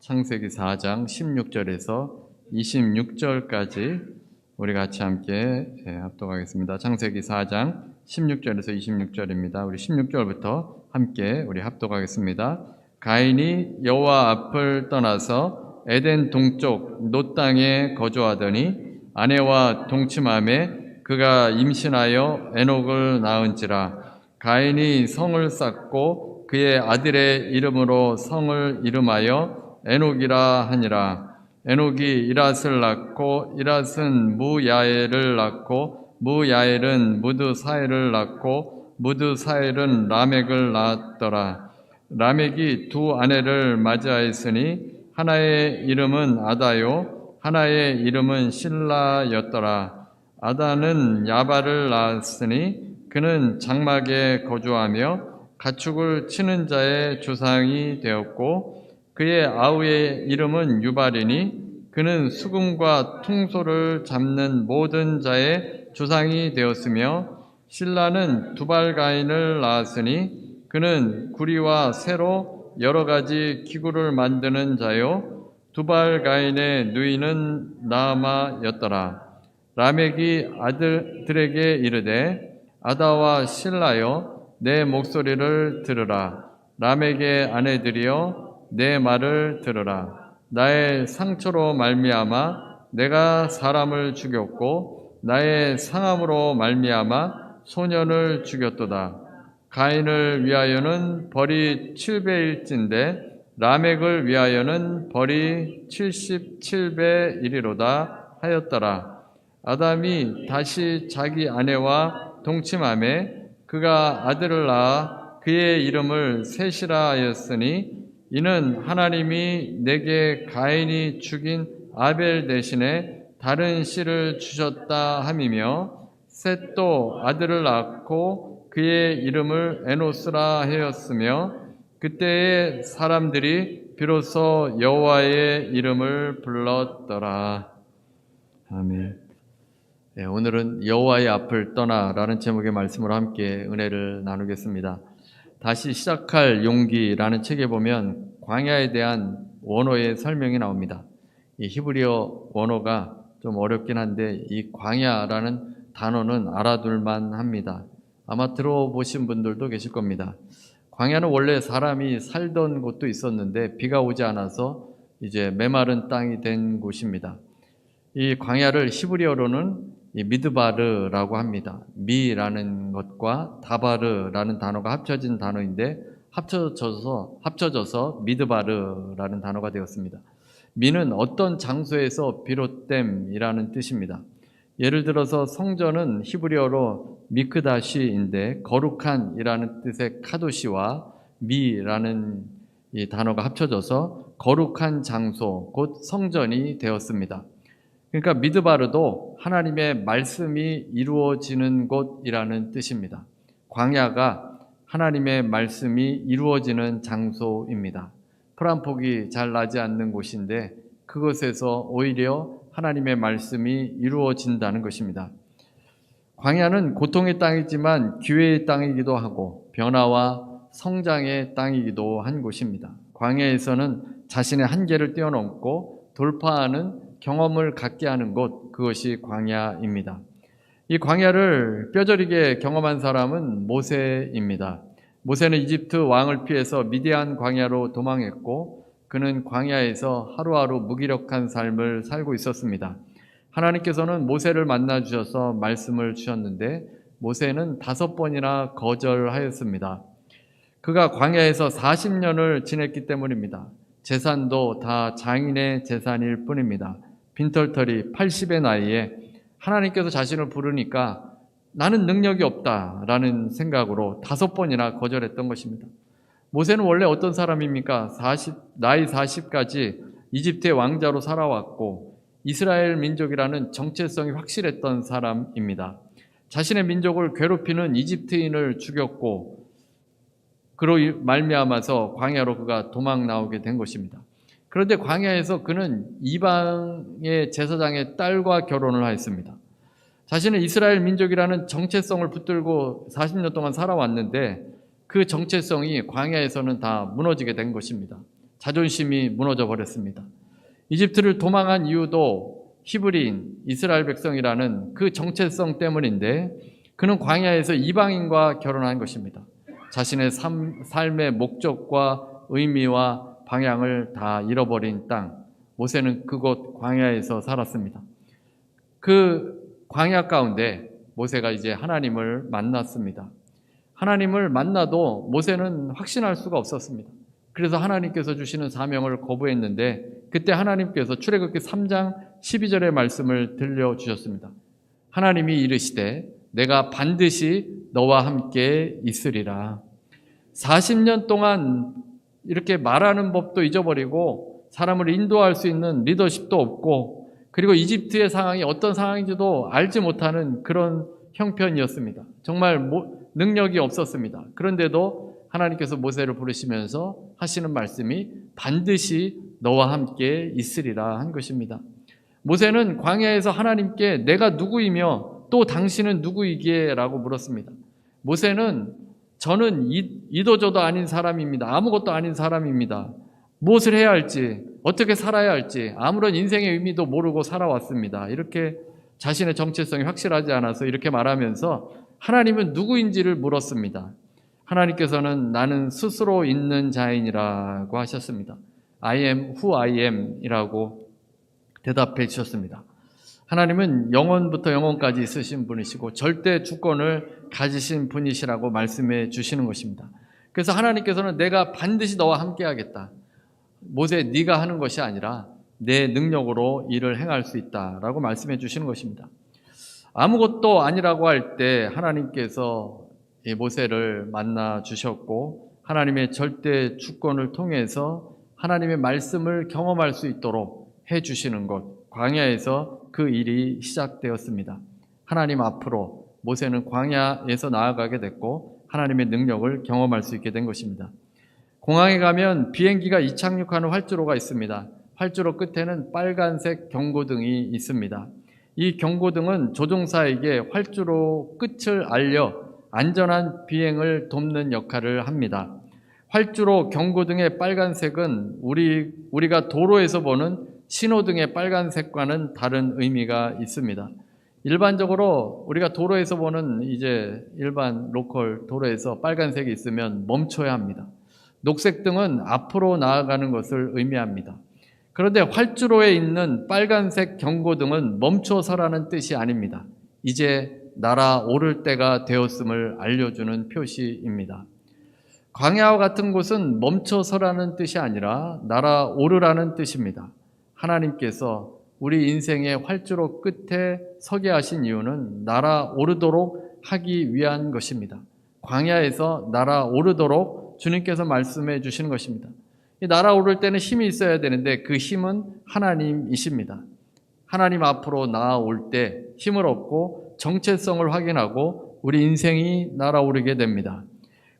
창세기 4장 16절에서 26절까지 우리 같이 함께 합독하겠습니다. 창세기 4장 16절에서 26절입니다. 우리 16절부터 함께 우리 합독하겠습니다. 가인이 여호와 앞을 떠나서 에덴 동쪽 놋 땅에 거주하더니 아내와 동침하매 그가 임신하여 에녹을 낳은지라. 가인이 성을 쌓고 그의 아들의 이름으로 성을 이름하여 에녹이라 하니라. 에녹이 이랏을 낳고 이랏은 무야엘을 낳고 무야엘은 무드사엘을 낳고 무드사엘은 라멕을 낳았더라. 라멕이 두 아내를 맞이하였으니 하나의 이름은 아다요 하나의 이름은 실라였더라. 아다는 야발을 낳았으니 그는 장막에 거주하며 가축을 치는 자의 조상이 되었고 그의 아우의 이름은 유발이니 그는 수금과 퉁소를 잡는 모든 자의 조상이 되었으며 실라는 두발가인을 낳았으니 그는 구리와 새로 여러 가지 기구를 만드는 자요 두발가인의 누이는 나아마였더라. 라멕이 아들들에게 이르되 아다와 실라여 내 목소리를 들으라. 라멕의 아내들이여 내 말을 들으라. 나의 상처로 말미암아 내가 사람을 죽였고 나의 상함으로 말미암아 소년을 죽였도다. 가인을 위하여는 벌이 7배일진데 라멕을 위하여는 벌이 77배 이리로다 하였더라. 아담이 다시 자기 아내와 동침하매 그가 아들을 낳아 그의 이름을 셋이라 하였으니 이는 하나님이 내게 가인이 죽인 아벨 대신에 다른 씨를 주셨다 함이며 셋도 아들을 낳고 그의 이름을 에노스라 하였으며 그때의 사람들이 비로소 여호와의 이름을 불렀더라. 아멘. 네, 오늘은 여호와의 앞을 떠나라는 제목의 말씀으로 함께 은혜를 나누겠습니다. 다시 시작할 용기라는 책에 보면 광야에 대한 원어의 설명이 나옵니다. 이 히브리어 원어가 좀 어렵긴 한데 이 광야라는 단어는 알아둘만 합니다. 아마 들어보신 분들도 계실 겁니다. 광야는 원래 사람이 살던 곳도 있었는데 비가 오지 않아서 이제 메마른 땅이 된 곳입니다. 이 광야를 히브리어로는 이 미드바르라고 합니다. 미라는 것과 다바르라는 단어가 합쳐진 단어인데 합쳐져서 미드바르라는 단어가 되었습니다. 미는 어떤 장소에서 비롯됨이라는 뜻입니다. 예를 들어서 성전은 히브리어로 미크다시인데 거룩한이라는 뜻의 카도시와 미라는 이 단어가 합쳐져서 거룩한 장소, 곧 성전이 되었습니다. 그러니까 미드바르도 하나님의 말씀이 이루어지는 곳이라는 뜻입니다. 광야가 하나님의 말씀이 이루어지는 장소입니다. 풀 한 폭이 잘 나지 않는 곳인데 그것에서 오히려 하나님의 말씀이 이루어진다는 것입니다. 광야는 고통의 땅이지만 기회의 땅이기도 하고 변화와 성장의 땅이기도 한 곳입니다. 광야에서는 자신의 한계를 뛰어넘고 돌파하는 경험을 갖게 하는 곳, 그것이 광야입니다. 이 광야를 뼈저리게 경험한 사람은 모세입니다. 모세는 이집트 왕을 피해서 미디안 광야로 도망했고 그는 광야에서 하루하루 무기력한 삶을 살고 있었습니다. 하나님께서는 모세를 만나 주셔서 말씀을 주셨는데 모세는 5번이나 거절하였습니다. 그가 광야에서 40년을 지냈기 때문입니다. 재산도 다 장인의 재산일 뿐입니다. 빈털터리 80의 나이에 하나님께서 자신을 부르니까 나는 능력이 없다라는 생각으로 5번이나 거절했던 것입니다. 모세는 원래 어떤 사람입니까? 나이 40까지 이집트의 왕자로 살아왔고 이스라엘 민족이라는 정체성이 확실했던 사람입니다. 자신의 민족을 괴롭히는 이집트인을 죽였고 그로 말미암아서 광야로 그가 도망 나오게 된 것입니다. 그런데 광야에서 그는 이방의 제사장의 딸과 결혼을 하였습니다. 자신은 이스라엘 민족이라는 정체성을 붙들고 40년 동안 살아왔는데 그 정체성이 광야에서는 다 무너지게 된 것입니다. 자존심이 무너져 버렸습니다. 이집트를 도망한 이유도 히브리인, 이스라엘 백성이라는 그 정체성 때문인데 그는 광야에서 이방인과 결혼한 것입니다. 자신의 삶의 목적과 의미와 방향을 다 잃어버린 땅, 모세는 그곳 광야에서 살았습니다. 그 광야 가운데 모세가 이제 하나님을 만났습니다. 하나님을 만나도 모세는 확신할 수가 없었습니다. 그래서 하나님께서 주시는 사명을 거부했는데 그때 하나님께서 출애굽기 3장 12절의 말씀을 들려주셨습니다. 하나님이 이르시되 내가 반드시 너와 함께 있으리라. 40년 동안 이렇게 말하는 법도 잊어버리고 사람을 인도할 수 있는 리더십도 없고 그리고 이집트의 상황이 어떤 상황인지도 알지 못하는 그런 형편이었습니다. 정말 능력이 없었습니다. 그런데도 하나님께서 모세를 부르시면서 하시는 말씀이 반드시 너와 함께 있으리라 한 것입니다. 모세는 광야에서 하나님께 내가 누구이며 또 당신은 누구이기에? 라고 물었습니다. 모세는 저는 이도저도 아닌 사람입니다. 아무것도 아닌 사람입니다. 무엇을 해야 할지, 어떻게 살아야 할지 아무런 인생의 의미도 모르고 살아왔습니다. 이렇게 자신의 정체성이 확실하지 않아서 이렇게 말하면서 하나님은 누구인지를 물었습니다. 하나님께서는 나는 스스로 있는 자인이라고 하셨습니다. I am who I am 이라고 대답해 주셨습니다. 하나님은 영원부터 영원까지 있으신 분이시고 절대 주권을 가지신 분이시라고 말씀해 주시는 것입니다. 그래서 하나님께서는 내가 반드시 너와 함께 하겠다. 모세 네가 하는 것이 아니라 내 능력으로 일을 행할 수 있다라고 말씀해 주시는 것입니다. 아무것도 아니라고 할 때 하나님께서 모세를 만나 주셨고 하나님의 절대 주권을 통해서 하나님의 말씀을 경험할 수 있도록 해 주시는 것, 광야에서 그 일이 시작되었습니다. 하나님 앞으로 모세는 광야에서 나아가게 됐고 하나님의 능력을 경험할 수 있게 된 것입니다. 공항에 가면 비행기가 이착륙하는 활주로가 있습니다. 활주로 끝에는 빨간색 경고등이 있습니다. 이 경고등은 조종사에게 활주로 끝을 알려 안전한 비행을 돕는 역할을 합니다. 활주로 경고등의 빨간색은 우리가 도로에서 보는 신호등의 빨간색과는 다른 의미가 있습니다. 일반적으로 우리가 도로에서 보는 이제 일반 로컬 도로에서 빨간색이 있으면 멈춰야 합니다. 녹색 등은 앞으로 나아가는 것을 의미합니다. 그런데 활주로에 있는 빨간색 경고등은 멈춰서라는 뜻이 아닙니다. 이제 날아오를 때가 되었음을 알려주는 표시입니다. 광야와 같은 곳은 멈춰서라는 뜻이 아니라 날아오르라는 뜻입니다. 하나님께서 우리 인생의 활주로 끝에 서게 하신 이유는 날아오르도록 하기 위한 것입니다. 광야에서 날아오르도록 주님께서 말씀해 주시는 것입니다. 이 날아오를 때는 힘이 있어야 되는데 그 힘은 하나님이십니다. 하나님 앞으로 나아올 때 힘을 얻고 정체성을 확인하고 우리 인생이 날아오르게 됩니다.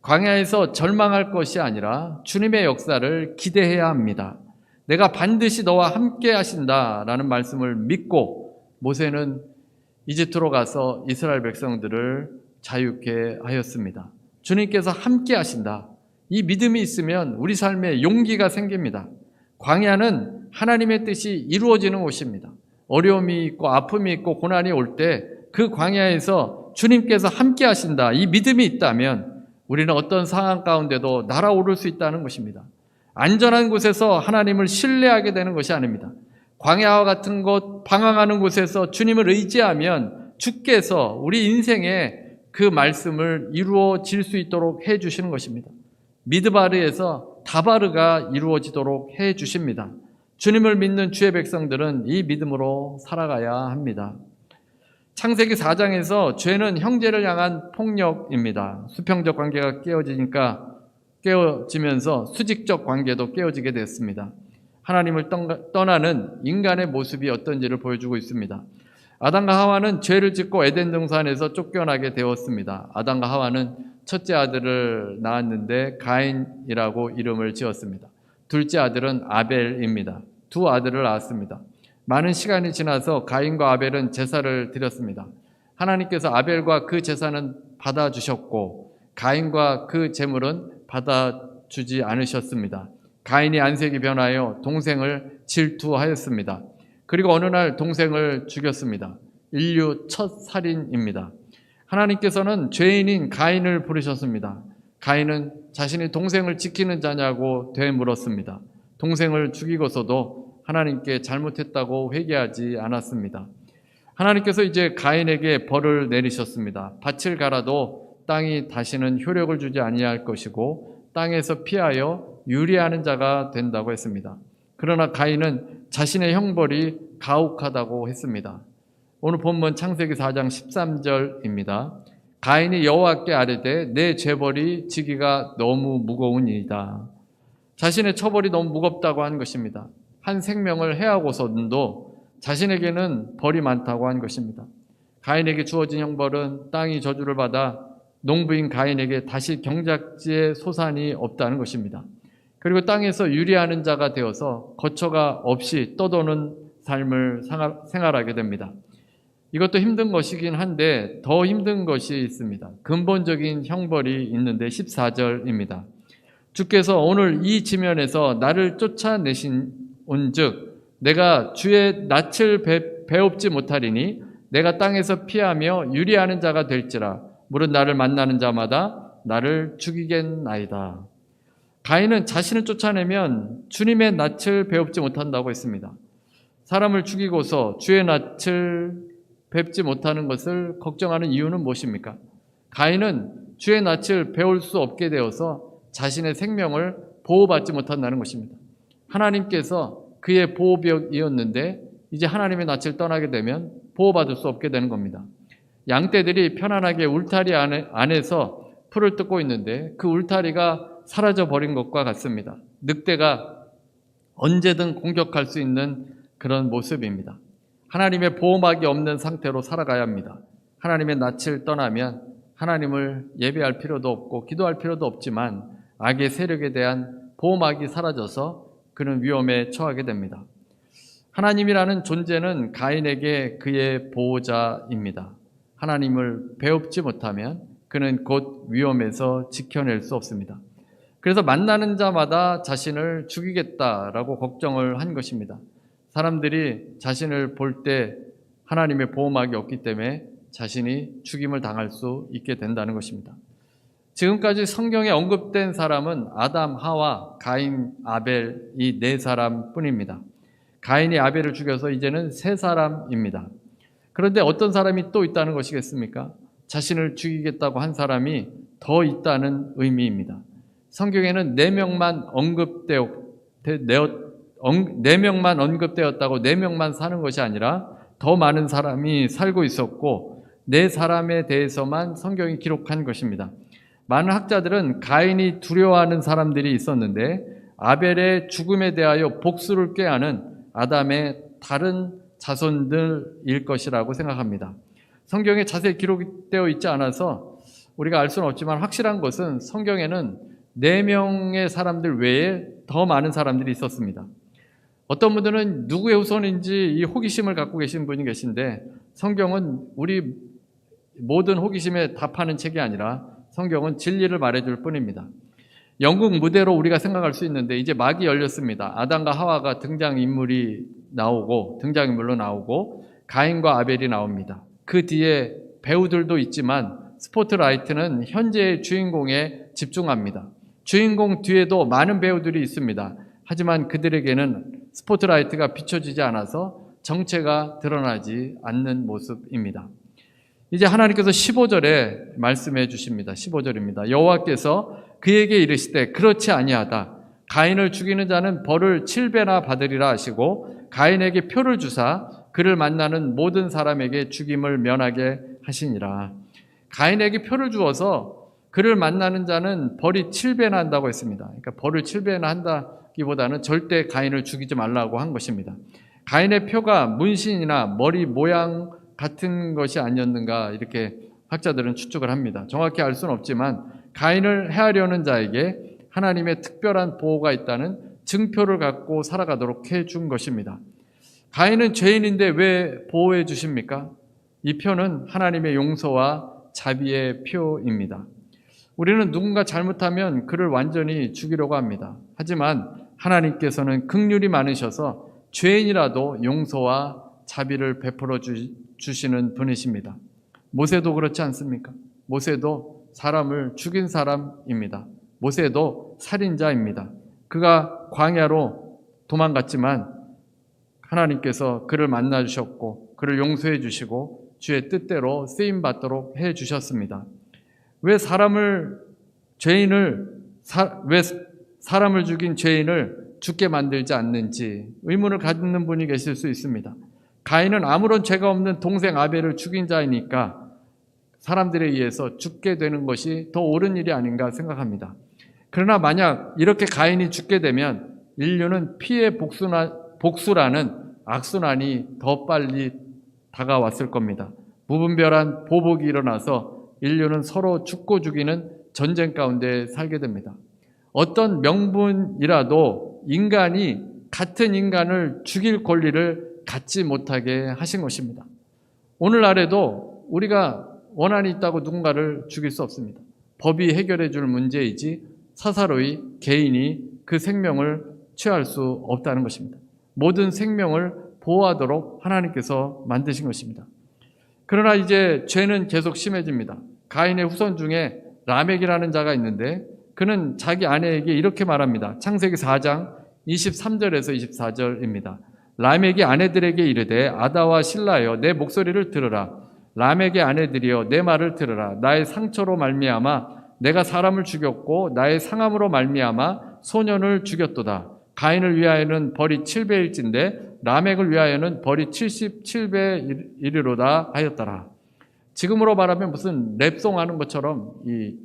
광야에서 절망할 것이 아니라 주님의 역사를 기대해야 합니다. 내가 반드시 너와 함께 하신다라는 말씀을 믿고 모세는 이집트로 가서 이스라엘 백성들을 자유케 하였습니다. 주님께서 함께 하신다. 이 믿음이 있으면 우리 삶에 용기가 생깁니다. 광야는 하나님의 뜻이 이루어지는 곳입니다. 어려움이 있고 아픔이 있고 고난이 올 때 그 광야에서 주님께서 함께 하신다. 이 믿음이 있다면 우리는 어떤 상황 가운데도 날아오를 수 있다는 것입니다. 안전한 곳에서 하나님을 신뢰하게 되는 것이 아닙니다. 광야와 같은 곳, 방황하는 곳에서 주님을 의지하면 주께서 우리 인생에 그 말씀을 이루어질 수 있도록 해 주시는 것입니다. 미드바르에서 다바르가 이루어지도록 해 주십니다. 주님을 믿는 주의 백성들은 이 믿음으로 살아가야 합니다. 창세기 4장에서 죄는 형제를 향한 폭력입니다. 수평적 관계가 깨어지면서 수직적 관계도 깨어지게 됐습니다. 하나님을 떠나는 인간의 모습이 어떤지를 보여주고 있습니다. 아담과 하와는 죄를 짓고 에덴 동산에서 쫓겨나게 되었습니다. 아담과 하와는 첫째 아들을 낳았는데 가인이라고 이름을 지었습니다. 둘째 아들은 아벨입니다. 두 아들을 낳았습니다. 많은 시간이 지나서 가인과 아벨은 제사를 드렸습니다. 하나님께서 아벨과 그 제사는 받아주셨고 가인과 그 제물은 받아주지 않으셨습니다. 가인이 안색이 변하여 동생을 질투하였습니다. 그리고 어느 날 동생을 죽였습니다. 인류 첫 살인입니다. 하나님께서는 죄인인 가인을 부르셨습니다. 가인은 자신이 동생을 지키는 자냐고 되물었습니다. 동생을 죽이고서도 하나님께 잘못했다고 회개하지 않았습니다. 하나님께서 이제 가인에게 벌을 내리셨습니다. 밭을 갈아도 땅이 다시는 효력을 주지 아니할 것이고 땅에서 피하여 유리하는 자가 된다고 했습니다. 그러나 가인은 자신의 형벌이 가혹하다고 했습니다. 오늘 본문 창세기 4장 13절입니다. 가인이 여호와께 아뢰되 내 죄벌이 지기가 너무 무거우니이다. 자신의 처벌이 너무 무겁다고 한 것입니다. 한 생명을 해하고서도 자신에게는 벌이 많다고 한 것입니다. 가인에게 주어진 형벌은 땅이 저주를 받아 농부인 가인에게 다시 경작지의 소산이 없다는 것입니다. 그리고 땅에서 유리하는 자가 되어서 거처가 없이 떠도는 삶을 생활하게 됩니다. 이것도 힘든 것이긴 한데 더 힘든 것이 있습니다. 근본적인 형벌이 있는데 14절입니다. 주께서 오늘 이 지면에서 나를 쫓아내신 온즉 내가 주의 낯을 배웁지 못하리니 내가 땅에서 피하며 유리하는 자가 될지라 무릇 나를 만나는 자마다 나를 죽이겠나이다. 가인은 자신을 쫓아내면 주님의 낯을 배웁지 못한다고 했습니다. 사람을 죽이고서 주의 낯을 뵙지 못하는 것을 걱정하는 이유는 무엇입니까? 가인은 주의 낯을 배울 수 없게 되어서 자신의 생명을 보호받지 못한다는 것입니다. 하나님께서 그의 보호벽이었는데 이제 하나님의 낯을 떠나게 되면 보호받을 수 없게 되는 겁니다. 양떼들이 편안하게 울타리 안에서 풀을 뜯고 있는데 그 울타리가 사라져 버린 것과 같습니다. 늑대가 언제든 공격할 수 있는 그런 모습입니다. 하나님의 보호막이 없는 상태로 살아가야 합니다. 하나님의 낯을 떠나면 하나님을 예배할 필요도 없고 기도할 필요도 없지만 악의 세력에 대한 보호막이 사라져서 그는 위험에 처하게 됩니다. 하나님이라는 존재는 가인에게 그의 보호자입니다. 하나님을 배웁지 못하면 그는 곧 위험에서 지켜낼 수 없습니다. 그래서 만나는 자마다 자신을 죽이겠다라고 걱정을 한 것입니다. 사람들이 자신을 볼 때 하나님의 보호막이 없기 때문에 자신이 죽임을 당할 수 있게 된다는 것입니다. 지금까지 성경에 언급된 사람은 아담, 하와, 가인, 아벨 이 네 사람뿐입니다. 가인이 아벨을 죽여서 이제는 세 사람입니다. 그런데 어떤 사람이 또 있다는 것이겠습니까? 자신을 죽이겠다고 한 사람이 더 있다는 의미입니다. 성경에는 4명만 언급되었다고 4명만 사는 것이 아니라 더 많은 사람이 살고 있었고 4사람에 대해서만 성경이 기록한 것입니다. 많은 학자들은 가인이 두려워하는 사람들이 있었는데 아벨의 죽음에 대하여 복수를 꾀하는 아담의 다른 자손들일 것이라고 생각합니다. 성경에 자세히 기록되어 있지 않아서 우리가 알 수는 없지만 확실한 것은 성경에는 4명의 사람들 외에 더 많은 사람들이 있었습니다. 어떤 분들은 누구의 후손인지 이 호기심을 갖고 계신 분이 계신데 성경은 우리 모든 호기심에 답하는 책이 아니라 성경은 진리를 말해줄 뿐입니다. 영국 무대로 우리가 생각할 수 있는데 이제 막이 열렸습니다. 아담과 하와가 등장인물로 나오고 가인과 아벨이 나옵니다. 그 뒤에 배우들도 있지만 스포트라이트는 현재의 주인공에 집중합니다. 주인공 뒤에도 많은 배우들이 있습니다. 하지만 그들에게는 스포트라이트가 비춰지지 않아서 정체가 드러나지 않는 모습입니다. 이제 하나님께서 15절에 말씀해 주십니다. 15절입니다. 여호와께서 그에게 이르시되 그렇지 아니하다. 가인을 죽이는 자는 벌을 7배나 받으리라 하시고 가인에게 표를 주사 그를 만나는 모든 사람에게 죽임을 면하게 하시니라. 가인에게 표를 주어서 그를 만나는 자는 벌이 7배나 한다고 했습니다. 그러니까 벌을 7배나 한다기보다는 절대 가인을 죽이지 말라고 한 것입니다. 가인의 표가 문신이나 머리 모양 같은 것이 아니었는가 이렇게 학자들은 추측을 합니다. 정확히 알 수는 없지만 가인을 해하려는 자에게 하나님의 특별한 보호가 있다는 증표를 갖고 살아가도록 해준 것입니다. 가인은 죄인인데 왜 보호해 주십니까? 이 표는 하나님의 용서와 자비의 표입니다. 우리는 누군가 잘못하면 그를 완전히 죽이려고 합니다. 하지만 하나님께서는 긍휼이 많으셔서 죄인이라도 용서와 자비를 베풀어 주시는 분이십니다. 모세도 그렇지 않습니까? 모세도 사람을 죽인 사람입니다. 모세도 살인자입니다. 그가 광야로 도망갔지만 하나님께서 그를 만나 주셨고 그를 용서해 주시고 주의 뜻대로 쓰임 받도록 해 주셨습니다. 왜 사람을 죽인 죄인을 죽게 만들지 않는지 의문을 갖는 분이 계실 수 있습니다. 가인은 아무런 죄가 없는 동생 아벨을 죽인 자이니까 사람들에 의해서 죽게 되는 것이 더 옳은 일이 아닌가 생각합니다. 그러나 만약 이렇게 가인이 죽게 되면 인류는 피해 복수라는 악순환이 더 빨리 다가왔을 겁니다. 무분별한 보복이 일어나서 인류는 서로 죽고 죽이는 전쟁 가운데 살게 됩니다. 어떤 명분이라도 인간이 같은 인간을 죽일 권리를 갖지 못하게 하신 것입니다. 오늘날에도 우리가 원한이 있다고 누군가를 죽일 수 없습니다. 법이 해결해 줄 문제이지 사사로이 개인이 그 생명을 취할 수 없다는 것입니다. 모든 생명을 보호하도록 하나님께서 만드신 것입니다. 그러나 이제 죄는 계속 심해집니다. 가인의 후손 중에 라멕이라는 자가 있는데 그는 자기 아내에게 이렇게 말합니다. 창세기 4장 23절에서 24절입니다. 라멕이 아내들에게 이르되 아다와 실라여 내 목소리를 들으라. 라멕의 아내들이여 내 말을 들으라. 나의 상처로 말미암아 내가 사람을 죽였고 나의 상함으로 말미암아 소년을 죽였도다. 가인을 위하여는 벌이 7배일진데 라멕을 위하여는 벌이 77배이르로다 하였더라. 지금으로 말하면 무슨 랩송 하는 것처럼 이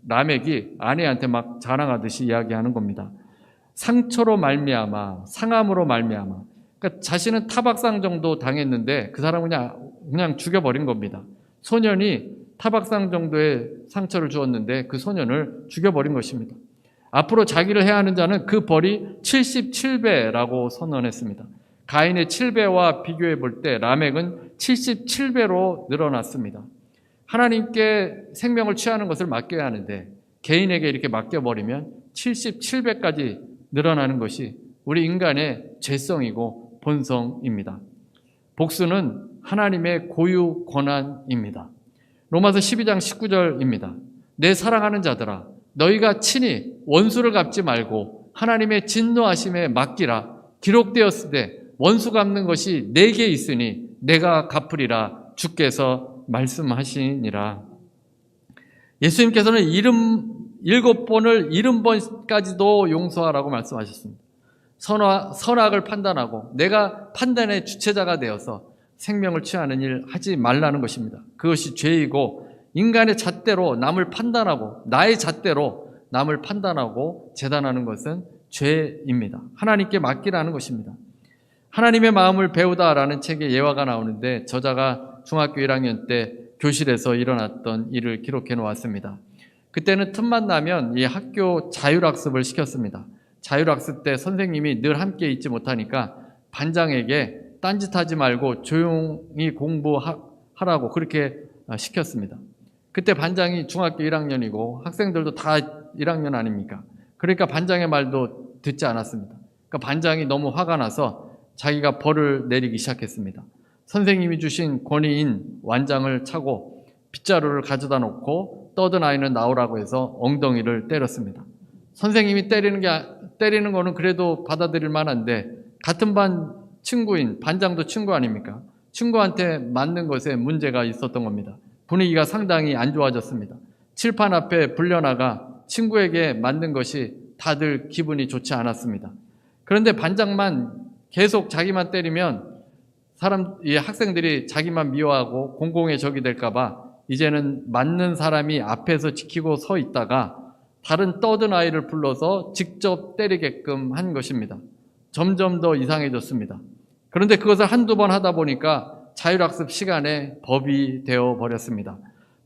라멕이 아내한테 막 자랑하듯이 이야기하는 겁니다. 상처로 말미암아, 상함으로 말미암아. 그러니까 자신은 타박상 정도 당했는데 그 사람은 그냥 죽여버린 겁니다. 소년이 타박상 정도의 상처를 주었는데 그 소년을 죽여버린 것입니다. 앞으로 자기를 해야 하는 자는 그 벌이 77배라고 선언했습니다. 가인의 7배와 비교해 볼 때 라멕은 77배로 늘어났습니다. 하나님께 생명을 취하는 것을 맡겨야 하는데 개인에게 이렇게 맡겨버리면 77배까지 늘어나는 것이 우리 인간의 죄성이고 본성입니다. 복수는 하나님의 고유 권한입니다. 로마서 12장 19절입니다. 내 사랑하는 자들아 너희가 친히 원수를 갚지 말고 하나님의 진노하심에 맡기라. 기록되었으되 원수 갚는 것이 내게 있으니 내가 갚으리라 주께서 말씀하시니라. 예수님께서는 7번을 70번까지도 용서하라고 말씀하셨습니다. 선악을 판단하고 내가 판단의 주체자가 되어서 생명을 취하는 일 하지 말라는 것입니다. 그것이 죄이고 인간의 잣대로 남을 판단하고 나의 잣대로 남을 판단하고 재단하는 것은 죄입니다. 하나님께 맡기라는 것입니다. 하나님의 마음을 배우다라는 책에 예화가 나오는데 저자가 중학교 1학년 때 교실에서 일어났던 일을 기록해 놓았습니다. 그때는 틈만 나면 이 학교 자율학습을 시켰습니다. 자율학습 때 선생님이 늘 함께 있지 못하니까 반장에게 딴짓하지 말고 조용히 공부하라고 그렇게 시켰습니다. 그때 반장이 중학교 1학년이고 학생들도 다 1학년 아닙니까? 그러니까 반장의 말도 듣지 않았습니다. 그러니까 반장이 너무 화가 나서 자기가 벌을 내리기 시작했습니다. 선생님이 주신 권위인 완장을 차고 빗자루를 가져다 놓고 떠든 아이는 나오라고 해서 엉덩이를 때렸습니다. 선생님이 때리는 거는 그래도 받아들일 만한데 같은 반 친구인 반장도 친구 아닙니까? 친구한테 맞는 것에 문제가 있었던 겁니다. 분위기가 상당히 안 좋아졌습니다. 칠판 앞에 불려나가 친구에게 맞는 것이 다들 기분이 좋지 않았습니다. 그런데 반장만 계속 자기만 때리면 이 학생들이 자기만 미워하고 공공의 적이 될까봐 이제는 맞는 사람이 앞에서 지키고 서 있다가 다른 떠든 아이를 불러서 직접 때리게끔 한 것입니다. 점점 더 이상해졌습니다. 그런데 그것을 한두 번 하다 보니까 자율학습 시간에 법이 되어 버렸습니다.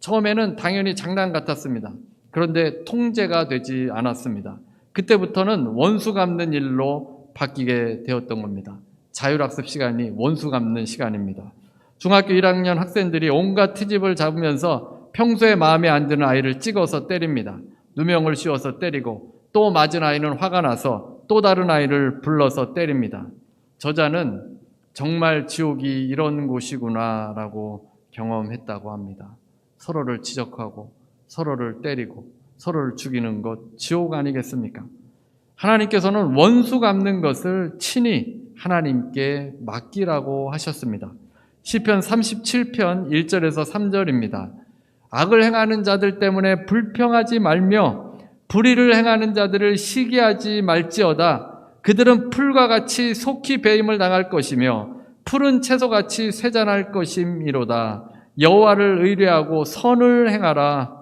처음에는 당연히 장난 같았습니다. 그런데 통제가 되지 않았습니다. 그때부터는 원수 갚는 일로 바뀌게 되었던 겁니다. 자율학습 시간이 원수 갚는 시간입니다. 중학교 1학년 학생들이 온갖 트집을 잡으면서 평소에 마음에 안 드는 아이를 찍어서 때립니다. 누명을 씌워서 때리고 또 맞은 아이는 화가 나서 또 다른 아이를 불러서 때립니다. 저자는 정말 지옥이 이런 곳이구나 라고 경험했다고 합니다. 서로를 지적하고 서로를 때리고 서로를 죽이는 것 지옥 아니겠습니까? 하나님께서는 원수 갚는 것을 친히 하나님께 맡기라고 하셨습니다. 시편 37편 1절에서 3절입니다. 악을 행하는 자들 때문에 불평하지 말며 불의를 행하는 자들을 시기하지 말지어다. 그들은 풀과 같이 속히 배임을 당할 것이며 푸른 채소같이 쇠잔할 것임이로다. 여호와를 의뢰하고 선을 행하라.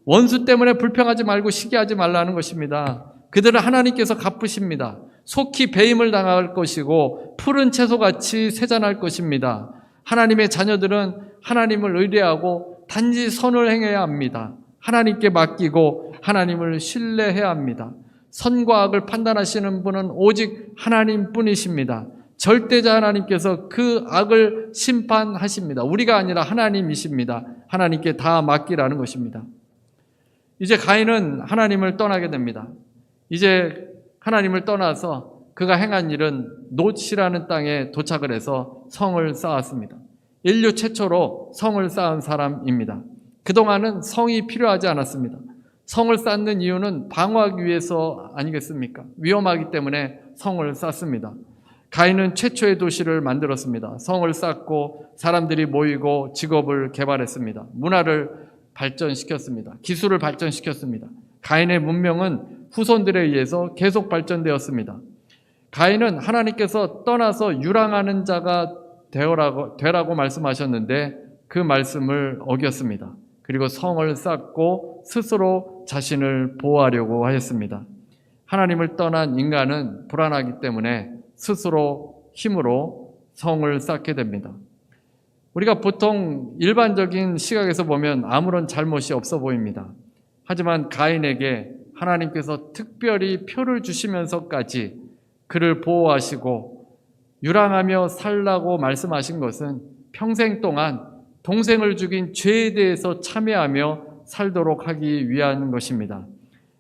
원수 때문에 불평하지 말고 시기하지 말라는 것입니다. 그들은 하나님께서 갚으십니다. 속히 배임을 당할 것이고 푸른 채소같이 쇠잔할 것입니다. 하나님의 자녀들은 하나님을 의뢰하고 단지 선을 행해야 합니다. 하나님께 맡기고 하나님을 신뢰해야 합니다. 선과 악을 판단하시는 분은 오직 하나님뿐이십니다. 절대자 하나님께서 그 악을 심판하십니다. 우리가 아니라 하나님이십니다. 하나님께 다 맡기라는 것입니다. 이제 가인은 하나님을 떠나게 됩니다. 이제 하나님을 떠나서 그가 행한 일은 놋이라는 땅에 도착을 해서 성을 쌓았습니다. 인류 최초로 성을 쌓은 사람입니다. 그동안은 성이 필요하지 않았습니다. 성을 쌓는 이유는 방어하기 위해서 아니겠습니까? 위험하기 때문에 성을 쌓습니다. 가인은 최초의 도시를 만들었습니다. 성을 쌓고 사람들이 모이고 직업을 개발했습니다. 문화를 발전시켰습니다. 기술을 발전시켰습니다. 가인의 문명은 후손들에 의해서 계속 발전되었습니다. 가인은 하나님께서 떠나서 유랑하는 자가 되라고 말씀하셨는데 그 말씀을 어겼습니다. 그리고 성을 쌓고 스스로 자신을 보호하려고 하였습니다. 하나님을 떠난 인간은 불안하기 때문에 스스로 힘으로 성을 쌓게 됩니다. 우리가 보통 일반적인 시각에서 보면 아무런 잘못이 없어 보입니다. 하지만 가인에게 하나님께서 특별히 표를 주시면서까지 그를 보호하시고 유랑하며 살라고 말씀하신 것은 평생 동안 동생을 죽인 죄에 대해서 참회하며 살도록 하기 위한 것입니다.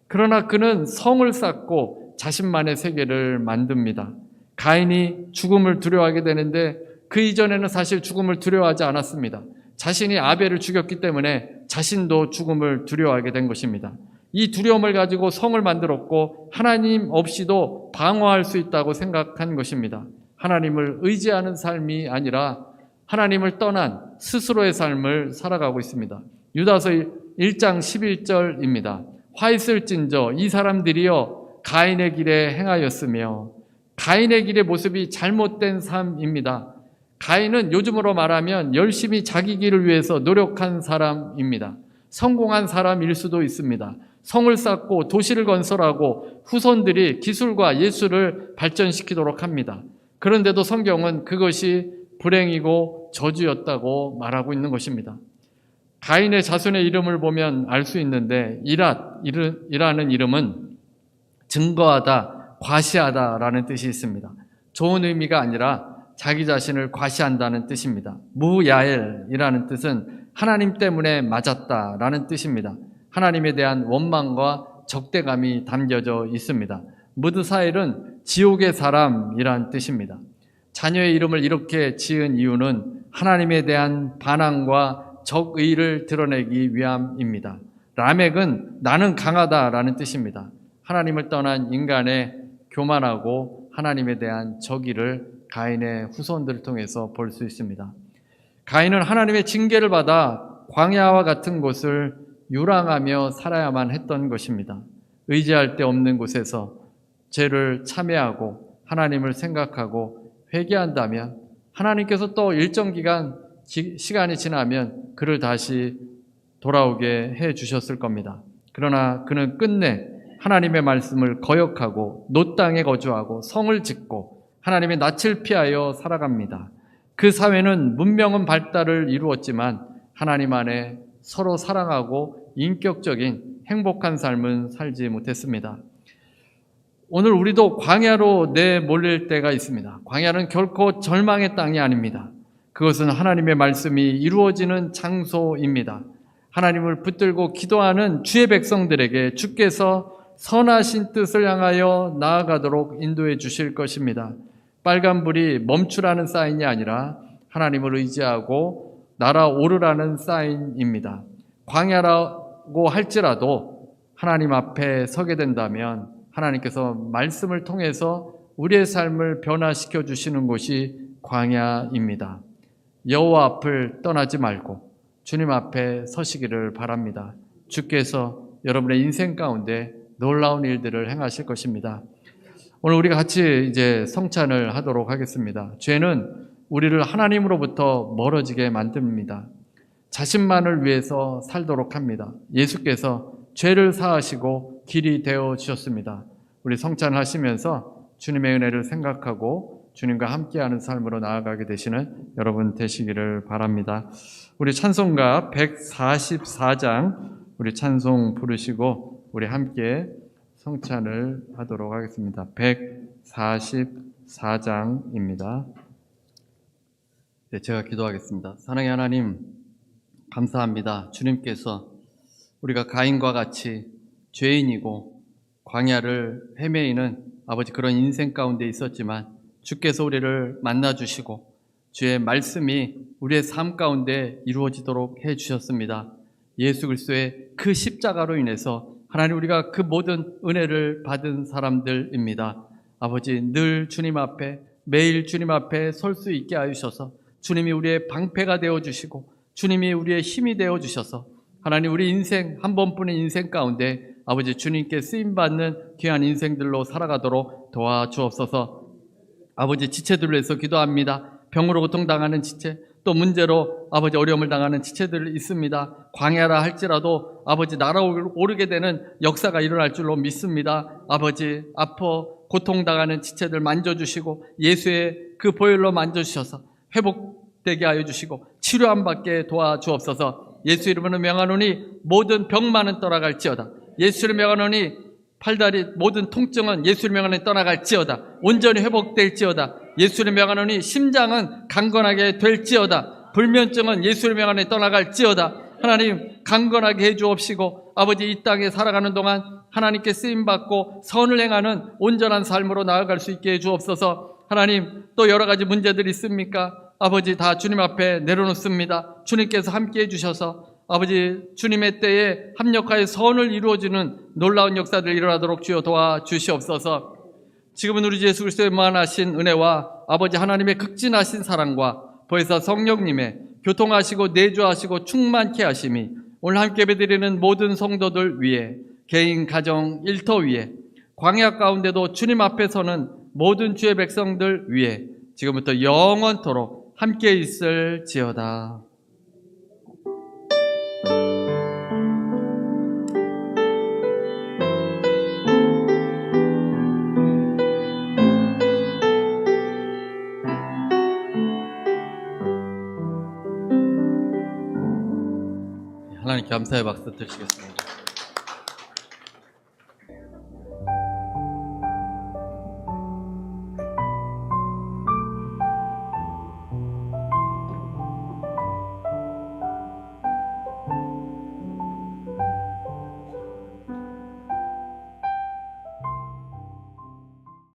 그러나 그는 성을 쌓고 자신만의 세계를 만듭니다. 가인이 죽음을 두려워하게 되는데 그 이전에는 사실 죽음을 두려워하지 않았습니다. 자신이 아벨을 죽였기 때문에 자신도 죽음을 두려워하게 된 것입니다. 이 두려움을 가지고 성을 만들었고 하나님 없이도 방어할 수 있다고 생각한 것입니다. 하나님을 의지하는 삶이 아니라 하나님을 떠난 스스로의 삶을 살아가고 있습니다. 유다서 1장 11절입니다. 화 있을진저 이 사람들이여 가인의 길에 행하였으며, 가인의 길의 모습이 잘못된 삶입니다. 가인은 요즘으로 말하면 열심히 자기 길을 위해서 노력한 사람입니다. 성공한 사람일 수도 있습니다. 성을 쌓고 도시를 건설하고 후손들이 기술과 예술을 발전시키도록 합니다. 그런데도 성경은 그것이 불행이고 저주였다고 말하고 있는 것입니다. 가인의 자손의 이름을 보면 알 수 있는데 이라는 이름은 증거하다, 과시하다라는 뜻이 있습니다. 좋은 의미가 아니라 자기 자신을 과시한다는 뜻입니다. 무야엘이라는 뜻은 하나님 때문에 맞았다라는 뜻입니다. 하나님에 대한 원망과 적대감이 담겨져 있습니다. 무드사엘은 지옥의 사람이란 뜻입니다. 자녀의 이름을 이렇게 지은 이유는 하나님에 대한 반항과 적의를 드러내기 위함입니다. 라멕은 나는 강하다라는 뜻입니다. 하나님을 떠난 인간의 교만하고 하나님에 대한 적의를 가인의 후손들을 통해서 볼 수 있습니다. 가인은 하나님의 징계를 받아 광야와 같은 곳을 유랑하며 살아야만 했던 것입니다. 의지할 데 없는 곳에서 죄를 참회하고 하나님을 생각하고 회개한다면 하나님께서 또 일정 기간 시간이 지나면 그를 다시 돌아오게 해 주셨을 겁니다. 그러나 그는 끝내 하나님의 말씀을 거역하고 놋 땅에 거주하고 성을 짓고 하나님의 낯을 피하여 살아갑니다. 그 사회는 문명은 발달을 이루었지만 하나님 안에 서로 사랑하고 인격적인 행복한 삶은 살지 못했습니다. 오늘 우리도 광야로 내몰릴 때가 있습니다. 광야는 결코 절망의 땅이 아닙니다. 그것은 하나님의 말씀이 이루어지는 장소입니다. 하나님을 붙들고 기도하는 주의 백성들에게 주께서 선하신 뜻을 향하여 나아가도록 인도해 주실 것입니다. 빨간불이 멈추라는 사인이 아니라 하나님을 의지하고 날아오르라는 사인입니다. 광야라고 할지라도 하나님 앞에 서게 된다면 하나님께서 말씀을 통해서 우리의 삶을 변화시켜 주시는 곳이 광야입니다. 여호와 앞을 떠나지 말고 주님 앞에 서시기를 바랍니다. 주께서 여러분의 인생 가운데 놀라운 일들을 행하실 것입니다. 오늘 우리가 같이 이제 성찬을 하도록 하겠습니다. 죄는 우리를 하나님으로부터 멀어지게 만듭니다. 자신만을 위해서 살도록 합니다. 예수께서 죄를 사하시고 길이 되어 주셨습니다. 우리 성찬을 하시면서 주님의 은혜를 생각하고 주님과 함께하는 삶으로 나아가게 되시는 여러분 되시기를 바랍니다. 우리 찬송가 144장 우리 찬송 부르시고 우리 함께 성찬을 하도록 하겠습니다. 144장입니다. 네, 제가 기도하겠습니다. 사랑의 하나님, 감사합니다. 주님께서 우리가 가인과 같이 죄인이고 광야를 헤매이는 아버지 그런 인생 가운데 있었지만 주께서 우리를 만나주시고 주의 말씀이 우리의 삶 가운데 이루어지도록 해주셨습니다. 예수 그리스도의 그 십자가로 인해서 하나님 우리가 그 모든 은혜를 받은 사람들입니다. 아버지 늘 주님 앞에 매일 주님 앞에 설 수 있게 하셔서 주님이 우리의 방패가 되어주시고 주님이 우리의 힘이 되어주셔서 하나님 우리 인생 한 번뿐인 인생 가운데 아버지 주님께 쓰임받는 귀한 인생들로 살아가도록 도와주옵소서. 아버지 지체들을 위해서 기도합니다. 병으로 고통당하는 지체, 또 문제로 아버지 어려움을 당하는 지체들 있습니다. 광야라 할지라도 아버지 날아오르게 되는 역사가 일어날 줄로 믿습니다. 아버지 아파 고통당하는 지체들 만져주시고 예수의 그 보혈로 만져주셔서 회복되게 하여 주시고 치료 안 받게 도와주옵소서. 예수 이름으로 명하노니 모든 병만은 떠나갈지어다. 예수 이름으로 명하노니 팔다리 모든 통증은 예수 이름으로 명하노니 떠나갈지어다. 온전히 회복될지어다. 예수 이름으로 명하노니 심장은 강건하게 될지어다. 불면증은 예수 이름으로 명하노니 떠나갈지어다. 하나님 강건하게 해주옵시고 아버지 이 땅에 살아가는 동안 하나님께 쓰임받고 선을 행하는 온전한 삶으로 나아갈 수 있게 해주옵소서. 하나님 또 여러 가지 문제들이 있습니까? 아버지 다 주님 앞에 내려놓습니다. 주님께서 함께 해주셔서 아버지 주님의 때에 합력하여 선을 이루어주는 놀라운 역사들 일어나도록 주여 도와주시옵소서. 지금은 우리 주 예수 그리스도의 무한하신 은혜와 아버지 하나님의 극진하신 사랑과 보혜사 성령님의 교통하시고 내주하시고 충만케 하심이 오늘 함께 예배드리는 모든 성도들 위에 개인 가정 일터 위에 광야 가운데도 주님 앞에 서는 모든 주의 백성들 위에 지금부터 영원토록 함께 있을지어다. 하나님 감사의 박수 드리겠습니다.